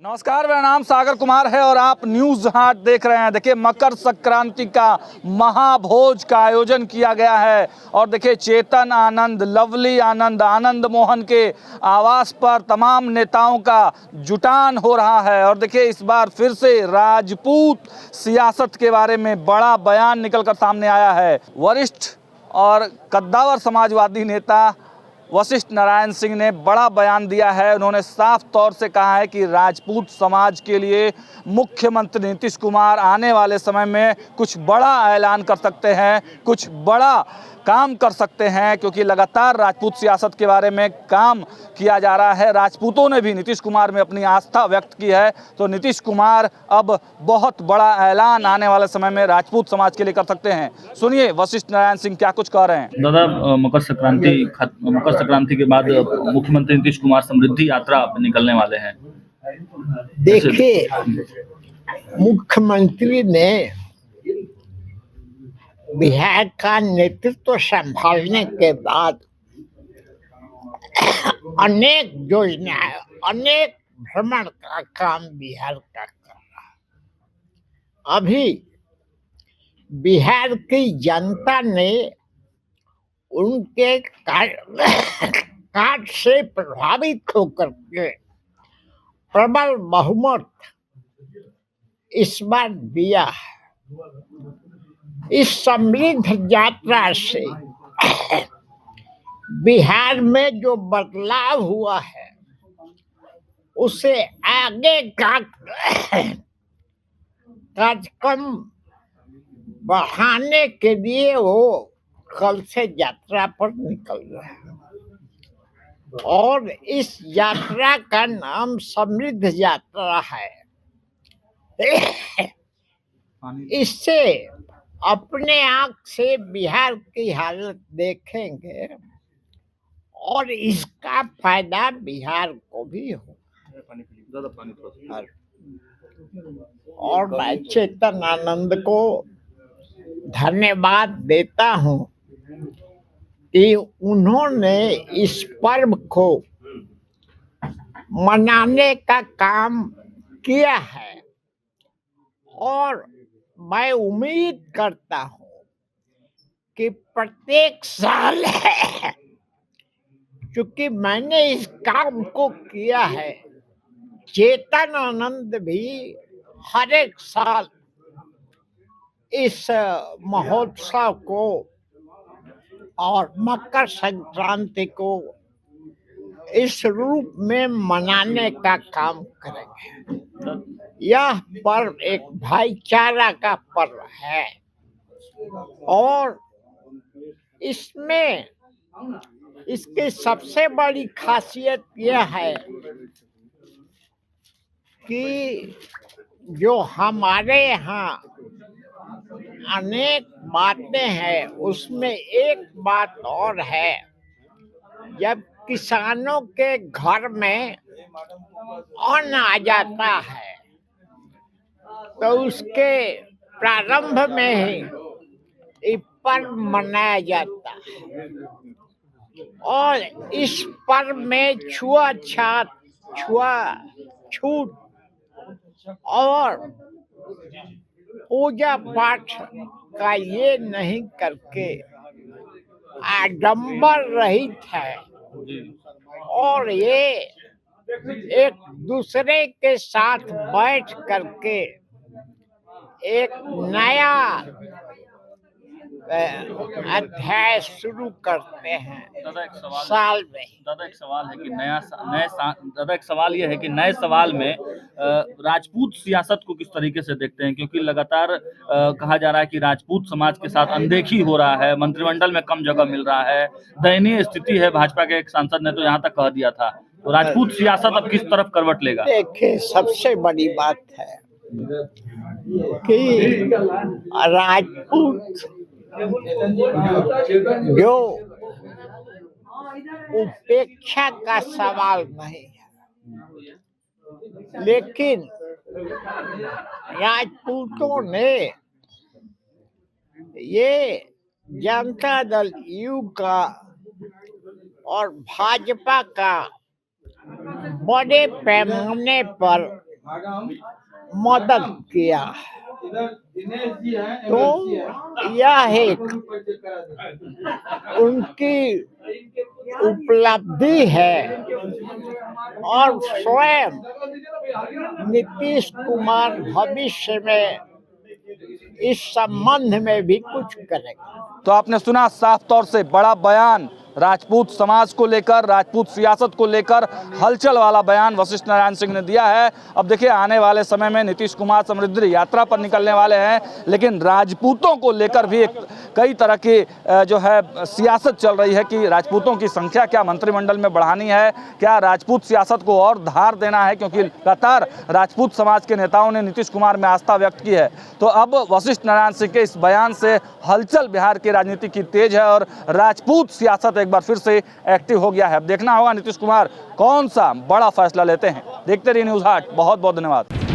नमस्कार, मेरा नाम सागर कुमार है और आप न्यूज हाट देख रहे हैं। देखिए, मकर संक्रांति का महाभोज का आयोजन किया गया है और देखिए चेतन आनंद, लवली आनंद, आनंद मोहन के आवास पर तमाम नेताओं का जुटान हो रहा है। और देखिए इस बार फिर से राजपूत सियासत के बारे में बड़ा बयान निकलकर सामने आया है। वरिष्ठ और कद्दावर समाजवादी नेता वशिष्ठ नारायण सिंह ने बड़ा बयान दिया है। उन्होंने साफ तौर से कहा है कि राजपूत समाज के लिए मुख्यमंत्री नीतीश कुमार आने वाले समय में कुछ बड़ा ऐलान कर सकते हैं, कुछ बड़ा काम कर सकते हैं, क्योंकि लगातार राजपूत सियासत के बारे में काम किया जा रहा है। राजपूतों ने भी नीतीश कुमार में अपनी आस्था व्यक्त की है, तो नीतीश कुमार अब बहुत बड़ा ऐलान आने वाले समय में राजपूत समाज के लिए कर सकते हैं। सुनिए वशिष्ठ नारायण सिंह क्या कुछ कह रहे हैं। दादा, मकर संक्रांति के बाद मुख्यमंत्री नीतीश कुमार समृद्धि यात्रा पे निकलने वाले हैं। देखिए, मुख्यमंत्री ने बिहार का नेतृत्व संभालने के बाद अनेक योजनाएं, अनेक भ्रमण का काम बिहार का कर रहा है। अभी बिहार की जनता ने उनके कार्य से प्रभावित होकर के प्रबल बहुमत इस बार दिया है। इस समृद्ध यात्रा से बिहार में जो बदलाव हुआ है उसे आगे का कार्यक्रम बढ़ाने के लिए वो कल से यात्रा पर निकल रहे हैं और इस यात्रा का नाम समृद्ध यात्रा है। इससे अपने आंख से बिहार की हालत देखेंगे और इसका फायदा बिहार को भी हो। और मैं चेतन आनंद को धन्यवाद देता हूं कि उन्होंने इस पर्व को मनाने का काम किया है और मैं उम्मीद करता हूं कि प्रत्येक साल क्योंकि मैंने इस काम को किया है, चेतन आनंद भी हर एक साल इस महोत्सव को और मकर संक्रांति को इस रूप में मनाने का काम करेंगे। यह पर्व एक भाईचारा का पर्व है और इसमें इसकी सबसे बड़ी खासियत यह है कि जो हमारे यहाँ अनेक बातें हैं उसमें एक बात और है, जब किसानों के घर में अन्न आ जाता है तो उसके प्रारंभ में ही ये पर्व मनाया जाता है और इस पर्व में छुआछूत और पूजा पाठ का ये नहीं करके आडंबर रहित है और ये एक दूसरे के साथ बैठ करके एक नया अध्याय शुरू करते हैं साल में। दादा, एक सवाल है कि एक सवाल ये है कि नए साल में राजपूत सियासत को किस तरीके से देखते हैं, क्योंकि लगातार कहा जा रहा है कि राजपूत समाज के साथ अनदेखी हो रहा है, मंत्रिमंडल में कम जगह मिल रहा है, दयनीय स्थिति है। भाजपा के एक सांसद ने तो यहाँ तक कह दिया था। तो राजपूत सियासत अब किस तरफ करवट लेगा? देखिए, सबसे बड़ी बात है कि राजपूत जो उपेक्षा का सवाल नहीं है, लेकिन राजपूतों ने ये जनता दल यू का और भाजपा का बड़े पैमाने पर मदद किया। तो यह एक उनकी उपलब्धि है और स्वयं नीतीश कुमार भविष्य में इस संबंध में भी कुछ करेंगे। तो आपने सुना साफ तौर से बड़ा बयान राजपूत समाज को लेकर, राजपूत सियासत को लेकर हलचल वाला बयान वशिष्ठ नारायण सिंह ने दिया है। अब देखिए आने वाले समय में नीतीश कुमार समृद्धि यात्रा पर निकलने वाले हैं, लेकिन राजपूतों को लेकर भी कई तरह की जो है सियासत चल रही है कि राजपूतों की संख्या क्या मंत्रिमंडल में बढ़ानी है, क्या राजपूत सियासत को और धार देना है, क्योंकि लगातार राजपूत समाज के नेताओं ने नीतीश कुमार में आस्था व्यक्त की है। तो अब वशिष्ठ नारायण सिंह के इस बयान से हलचल बिहार की राजनीति की तेज है और राजपूत सियासत एक बार फिर से एक्टिव हो गया है। अब देखना होगा नीतीश कुमार कौन सा बड़ा फैसला लेते हैं। देखते रहिए न्यूज़ 8। बहुत बहुत धन्यवाद।